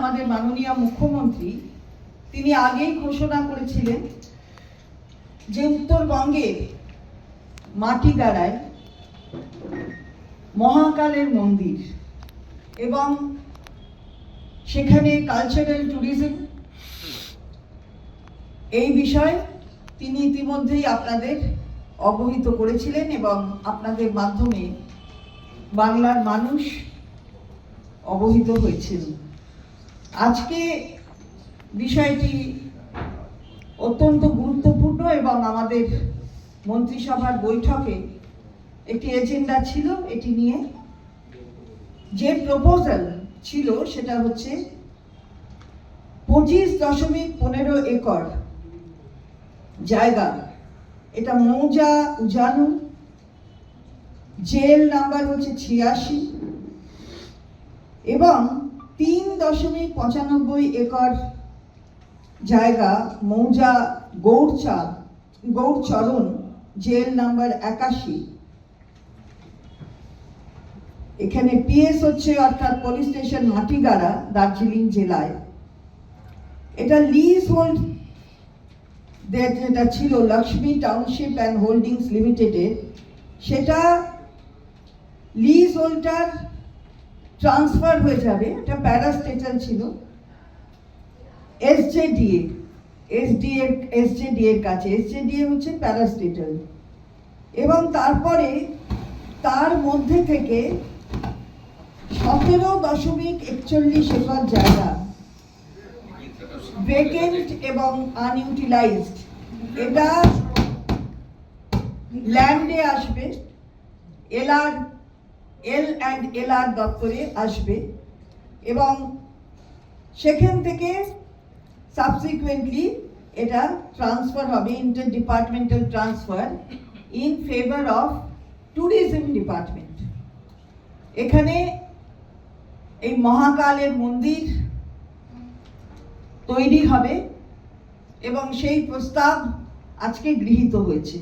আমাদের মাননীয় মুখ্যমন্ত্রী তিনি আগেই ঘোষণা করেছিলেন যে উত্তরবঙ্গের মাটিগাড়ায় মহাকালের মন্দির এবং সেখানে কালচারাল ট্যুরিজম এই বিষয়ে তিনি ইতিমধ্যেই আপনাদের অবহিত করেছিলেন এবং আপনাদের মাধ্যমে বাংলার মানুষ অবহিত হয়েছিল। আজকে বিষয়টি অত্যন্ত গুরুত্বপূর্ণ এবং আমাদের মন্ত্রিসভার বৈঠকে একটি এজেন্ডা ছিল। এটি নিয়ে যে প্রপোজাল ছিল সেটা হচ্ছে 25.15 একর জায়গা, এটা মৌজা উজানু, জেল নাম্বার হচ্ছে 86 এবং 3.95 একর জায়গা মৌজা গৌরচরণ, জেল নাম্বার 81। এখানে পিএস হচ্ছে অর্থাৎ পুলিশ স্টেশন মাটিগাড়া, দার্জিলিং জেলায়। এটা লিজ হোল্ড যেটা ছিল লক্ষ্মী টাউনশিপ অ্যান্ড হোল্ডিংস লিমিটেডের, সেটা লিজ হোল্ডার ট্রান্সফার হয়ে যাবে। এটা প্যারাস্টেটাল ছিল এসজেডি এর কাছে। এসজেডি হচ্ছে প্যারাস্টেটাল এবং তারপরে তার মধ্যে থেকে 17.41 একর জায়গা ভেকেন্ট এবং আনইউটিলাইজড, এটা ল্যান্ডে আসবে, এল&এলআর দপ্তরে আসবে এবং সেখান থেকে সাবসিকুয়েন্টলি এটা ট্রান্সফার হবে, inter departmental transfer in favour of tourism department. এখানে এই মহাকালের মন্দির তৈরি হবে এবং সেই প্রস্তাব আজকে গৃহীত হয়েছে।